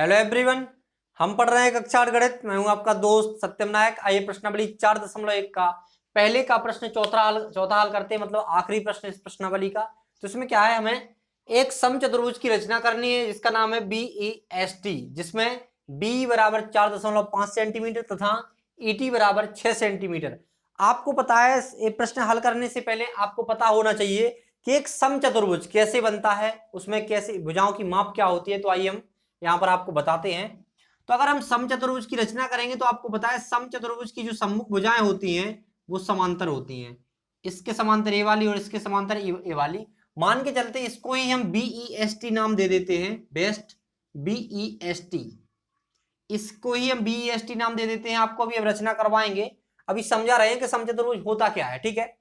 Hello everyone, हम पढ़ रहे हैं कक्षा 8 गणित। मैं हूं आपका दोस्त सत्यम नायक। आइए प्रश्नावली 4.1 का पहले का प्रश्न चौथा हल करते हैं, मतलब आखिरी प्रश्न इस प्रश्नावली का। तो इसमें क्या है, हमें एक समचतुर्भुज की रचना करनी है जिसका नाम है BEST, जिसमें B बराबर 4.5 सेंटीमीटर तथा ET बराबर 6 सेंटीमीटर। आपको पता है ये प्रश्न हल करने से पहले आपको पता होना चाहिए कि एक समचतुर्भुज कैसे बनता है, उसमें कैसे भुजाओं की माप क्या होती है। तो आइए हम यहां पर आपको बताते हैं। तो अगर हम समचतुर्भुज की रचना करेंगे तो आपको पता है समचतुर्भुज की जो सम्मुख भुजाएं होती हैं वो समांतर होती हैं। इसके समांतर ये वाली और इसके समांतर ये वाली। मान के चलते इसको ही हम BEST नाम दे देते हैं, बेस्ट BEST। इसको ही हम BEST नाम दे देते हैं। आपको अभी अब रचना करवाएंगे, अभी समझा रहे हैं कि समचतुर्भुज होता क्या है, ठीक है।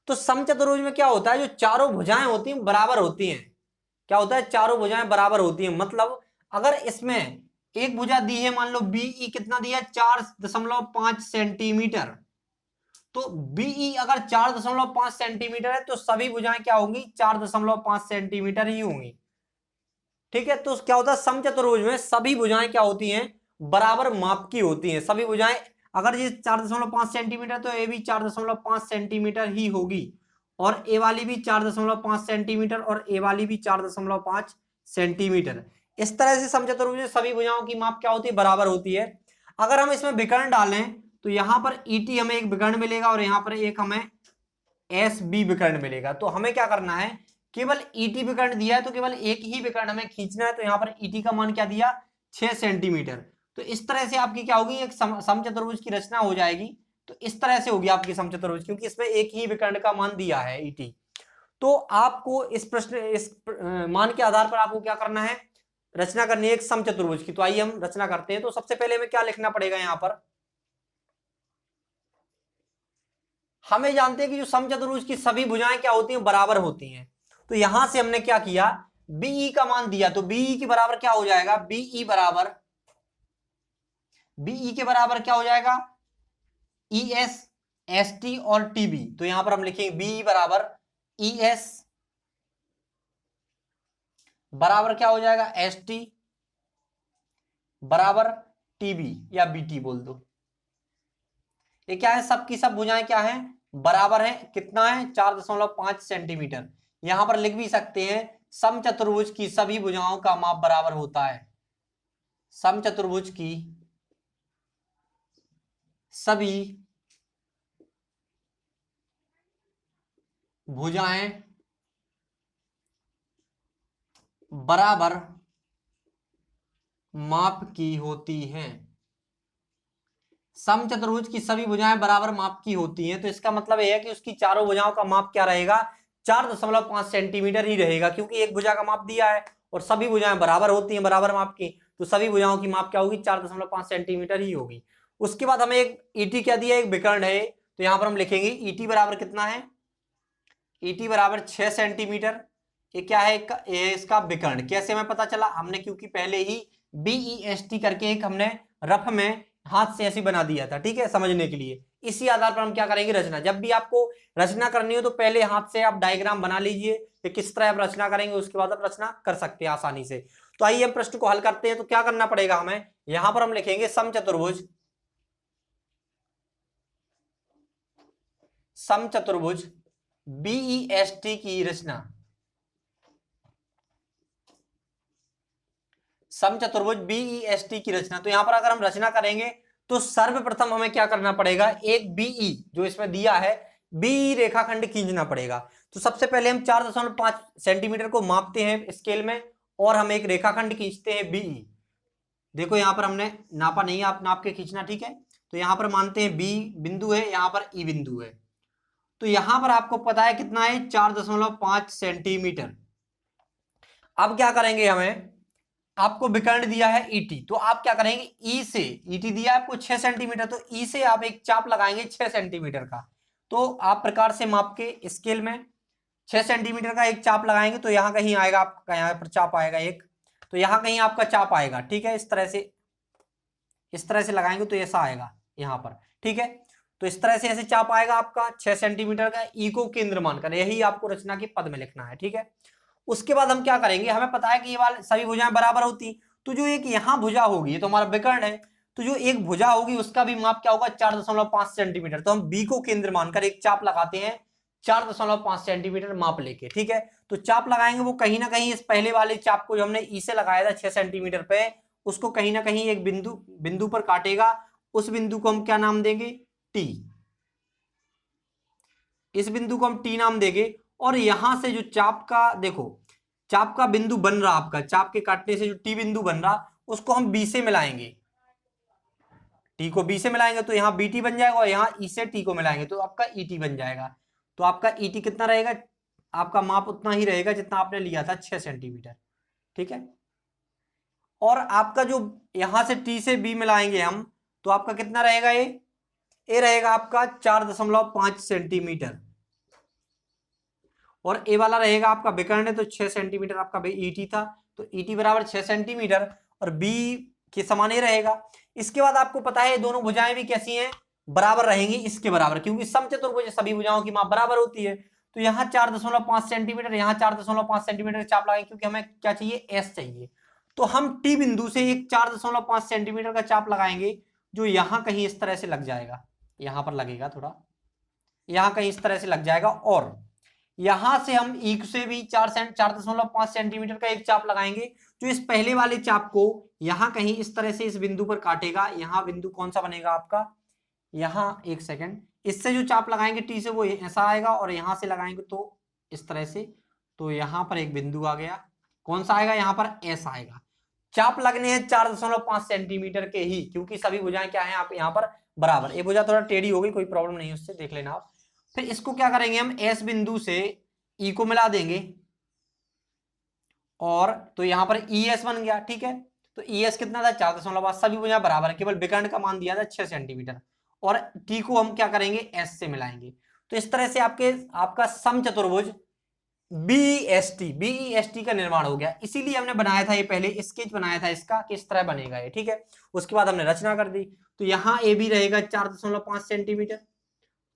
तो समचतुर्भुज में क्या होता है, जो चारों भुजाएं होती हैं बराबर होती हैं। क्या होता है, चारों भुजाएं बराबर होती हैं। मतलब अगर इसमें एक भुजा दी है, मान लो BE कितना दिया है 4.5 सेंटीमीटर, तो BE अगर 4.5 सेंटीमीटर है तो सभी भुजाएं क्या होंगी, 4.5 सेंटीमीटर ही होंगी, ठीक है। तो क्या होता है, समचतुर्भुज में सभी भुजाएं क्या होती हैं, बराबर माप की होती हैं। सभी भुजाएं अगर ये 4.5 सेंटीमीटर तो ये भी 4.5 सेंटीमीटर ही होगी, और ए वाली भी 4.5 सेंटीमीटर और ए वाली भी 4.5 सेंटीमीटर। इस तरह से समचतुर्भुज में सभी भुजाओं की माप क्या होती है, बराबर होती है। अगर हम इसमें विकर्ण डालें तो यहां पर ET हमें एक विकर्ण मिलेगा और यहां पर एक हमें SB विकर्ण मिलेगा। तो हमें क्या करना है, केवल ET विकर्ण दिया है तो केवल एक ही विकर्ण हमें खींचना है। तो यहां पर ET का मान क्या दिया, 6 सेंटीमीटर। तो इस तरह से आपकी क्या होगी, एक समचतुर्भुज की रचना हो जाएगी। तो इस तरह से होगी आपकी समचतुर्भुज, क्योंकि इसमें एक ही विकर्ण का मान दिया है ET। तो आपको इस मान के आधार पर आपको क्या करना है, रचना करनी है एक समचतुर्भुज की। तो आइए हम रचना करते हैं। तो सबसे पहले हमें क्या लिखना पड़ेगा, यहां पर हमें जानते हैं कि जो समचतुर्भुज की सभी भुजाएं क्या होती हैं, बराबर होती हैं। तो यहां से हमने क्या किया, BE का मान दिया, तो BE के बराबर क्या हो जाएगा, BE के बराबर क्या हो जाएगा, ES ST और TB। तो यहां पर हम लिखेंगे BE बराबर ES बराबर क्या हो जाएगा, ST बराबर TB या BT बोल दो। ये क्या है, सबकी सब भुजाएं क्या है, बराबर है। कितना है, 4.5 सेंटीमीटर। यहां पर लिख भी सकते हैं समचतुर्भुज की सभी भुजाओं का माप बराबर होता है। समचतुर्भुज की सभी भुजाएं बराबर माप की होती हैं। समचतुर्भुज की सभी भुजाएं बराबर माप की होती हैं, तो इसका मतलब यह है कि उसकी चारों भुजाओं का माप क्या रहेगा, 4.5 सेंटीमीटर ही रहेगा, क्योंकि एक भुजा का माप दिया है और सभी भुजाएं बराबर होती हैं, बराबर माप की। तो सभी भुजाओं की माप क्या होगी, 4.5 सेंटीमीटर ही होगी। उसके बाद हमें एक ET क्या दिया, एक विकर्ण है। तो यहां पर हम लिखेंगे ET बराबर कितना है, ET बराबर 6 सेंटीमीटर। ये क्या है, इसका विकर्ण। कैसे हमें पता चला, हमने क्योंकि पहले ही BEST करके एक हमने रफ में हाथ से ऐसे बना दिया था, ठीक है, समझने के लिए। इसी आधार पर हम क्या करेंगे, रचना। जब भी आपको रचना करनी हो तो पहले हाथ से आप डायग्राम बना लीजिए कि किस तरह आप रचना करेंगे, उसके बाद आप रचना कर सकते हैं आसानी से। तो आइए हम प्रश्न को हल करते हैं। तो क्या करना पड़ेगा हमें, यहां पर हम लिखेंगे समचतुर्भुज BEST की रचना। समचतुर्भुज BEST की रचना। तो यहां पर अगर हम रचना करेंगे तो सर्वप्रथम हमें क्या करना पड़ेगा, एक BE जो इसमें दिया है BE रेखाखंड खींचना पड़ेगा। तो सबसे पहले हम 4.5 सेंटीमीटर को मापते हैं स्केल में और हम एक रेखाखंड खींचते हैं BE। देखो यहां पर हमने नापा नहीं है, आप नाप के खींचना, ठीक है। तो यहां पर मानते हैं B बिंदु है, यहां पर E बिंदु है। तो यहां पर आपको पता है कितना है, 4.5 सेंटीमीटर। अब क्या करेंगे, हमें आपको विकर्ण दिया है ET, तो आप क्या करेंगे, E से, ET दिया है आपको 6 सेंटीमीटर, तो E से आप एक चाप लगाएंगे 6 सेंटीमीटर का। तो आप प्रकार से माप के स्केल में 6 सेंटीमीटर का एक चाप लगाएंगे तो यहां कहीं आएगा, आपका यहां पर चाप आएगा एक, तो यहां कहीं आपका चाप आएगा, ठीक है। इस तरह से लगाएंगे तो ऐसा आएगा यहां पर, ठीक है। तो इस तरह से ऐसे चाप आएगा आपका 6 सेंटीमीटर का। E को केंद्र मानकर, यही आपको रचना के पद में लिखना है, ठीक है। उसके बाद हम क्या करेंगे, हमें पता है कि ये वाले सभी भुजाएं बराबर होती, तो जो एक यहाँ भुजा होगी, ये तो हमारा विकर्ण है, तो जो एक भुजा होगी उसका भी माप क्या होगा 4.5 सेंटीमीटर। तो हम बी को केंद्र मानकर एक चाप लगाते हैं 4.5 सेंटीमीटर माप लेके, ठीक है। तो चाप लगाएंगे वो कहीं ना कहीं इस पहले वाले चाप को जो हमने ई से लगाया था 6 सेंटीमीटर पे, उसको कहीं ना कहीं एक बिंदु पर काटेगा। उस बिंदु को हम क्या नाम देंगे, टी। इस बिंदु को हम टी नाम देंगे। और यहां से जो चाप का, देखो चाप का बिंदु बन रहा, आपका चाप के काटने से जो टी बिंदु बन रहा, उसको हम बी से मिलाएंगे। टी को बी से मिलाएंगे तो यहाँ बी टी बन जाएगा, और यहाँ ई से टी को मिलाएंगे तो आपका ई टी बन जाएगा। तो आपका ई टी कितना रहेगा, आपका माप उतना ही रहेगा जितना आपने लिया था 6 सेंटीमीटर, ठीक है। और आपका जो यहां से टी से बी मिलाएंगे हम, तो आपका कितना रहेगा, ये रहेगा आपका 4.5 सेंटीमीटर। और ए वाला रहेगा आपका विकर्ण है, तो 6 सेंटीमीटर आपका ईटी था, तो ईटी बराबर 6 सेंटीमीटर, और बी के समान ही रहेगा। इसके बाद आपको पता है दोनों भुजाएं भी कैसी हैं, बराबर रहेंगी, इसके बराबर, क्योंकि समचतुर्भुज सभी भुजाओं की माप बराबर होती है। तो यहाँ 4.5 सेंटीमीटर, यहाँ 4.5 सेंटीमीटर चाप लगाएंगे, क्योंकि हमें क्या चाहिए, एस चाहिए। तो हम टी बिंदु से एक 4.5 सेंटीमीटर का चाप लगाएंगे, जो यहाँ कहीं इस तरह से लग जाएगा, यहाँ पर लगेगा थोड़ा, यहाँ कहीं इस तरह से लग जाएगा। और यहां से हम ई से भी 4.5 सेंटीमीटर का एक चाप लगाएंगे, जो इस पहले वाले चाप को यहां कहीं इस तरह से इस बिंदु पर काटेगा। यहां बिंदु कौन सा बनेगा आपका, यहां एक सेकंड, इससे जो चाप लगाएंगे टी से वो ऐसा आएगा, और यहां से लगाएंगे तो इस तरह से, तो यहां पर एक बिंदु आ गया, कौन सा आएगा, यहां पर एस आएगा। चाप लगने हैं 4.5 सेंटीमीटर के ही, क्योंकि सभी भुजाएं क्या है आप यहाँ पर बराबर। ये भुजा थोड़ा टेढ़ी हो गई, कोई प्रॉब्लम नहीं है उससे, देख लेना आप। फिर इसको क्या करेंगे हम, एस बिंदु से ई को मिला देंगे, और तो यहां पर ई एस बन गया, ठीक है। तो ई एस कितना था 4.5, सभी भुजा बराबर है, केवल विकर्ण का मान दिया था 6 सेंटीमीटर, और टी को हम क्या करेंगे, एस से मिलाएंगे। तो इस तरह से आपका समचतुर्भुज बीईएसटी का निर्माण हो गया। इसीलिए हमने बनाया था ये, पहले स्केच बनाया था इसका किस तरह बनेगा ये, ठीक है। उसके बाद हमने रचना कर दी। तो यहाँ ए बी रहेगा 4.5 सेंटीमीटर,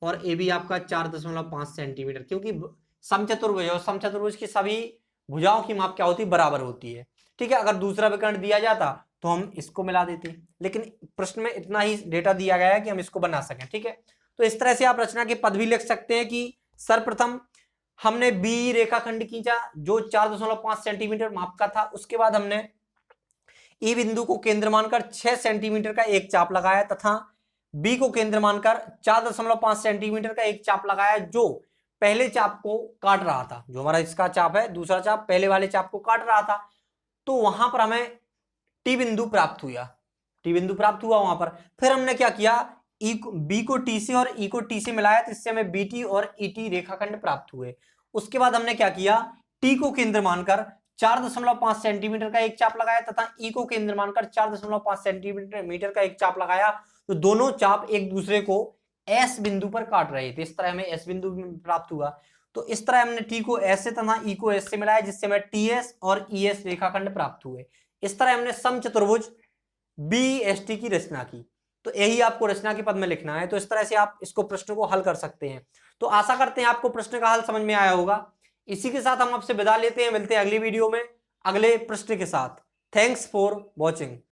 और ए बी आपका 4.5 सेंटीमीटर, क्योंकि समचतुर्भुज है, और समचतुर्भुज की सभी भुजाओं की माप क्या होती है, बराबर होती है, ठीक है। अगर दूसरा विकर्ण दिया जाता तो हम इसको मिला देते, लेकिन प्रश्न में इतना ही डेटा दिया गया है कि हम इसको बना सकें, ठीक है। तो इस तरह से आप रचना के पद भी लिख सकते हैं कि सर्वप्रथम हमने बी रेखाखंड खींचा जो 4.5 सेंटीमीटर माप का था। उसके बाद हमने ई बिंदु को केंद्र मानकर 6 सेंटीमीटर का एक चाप लगाया, तथा बी को केंद्र मानकर 4.5 सेंटीमीटर का एक चाप लगाया, जो पहले चाप को काट रहा था। जो हमारा इसका चाप है, दूसरा चाप पहले वाले चाप को काट रहा था। तो वहां पर हमें टी बिंदु प्राप्त हुआ, टी बिंदु प्राप्त हुआ वहां पर। फिर हमने क्या किया, बी को टी से और ई को टी से मिलाया, तो इससे हमें बीटी और ईटी रेखाखंड प्राप्त हुए। उसके बाद हमने क्या किया, टी को केंद्र मानकर 4.5 सेंटीमीटर का एक चाप लगाया, तथा ई को केंद्र मानकर 4.5 सेंटीमीटर का एक चाप लगाया। तो दोनों चाप एक दूसरे को एस बिंदु पर काट रहे थे, इस तरह हमें एस बिंदु प्राप्त हुआ। तो इस तरह हमने टी को एस से तथा ई को एस से मिलाया, जिससे हमें टी एस और ई एस रेखाखंड प्राप्त हुए। इस तरह हमने समचतुर्भुज बीएसटी की रचना की। तो यही आपको रचना के पद में लिखना है। तो इस तरह से आप इसको प्रश्न को हल कर सकते हैं। तो आशा करते हैं आपको प्रश्न का हल समझ में आया होगा। इसी के साथ हम आपसे विदा लेते हैं, मिलते हैं अगली वीडियो में अगले प्रश्न के साथ। Thanks for watching.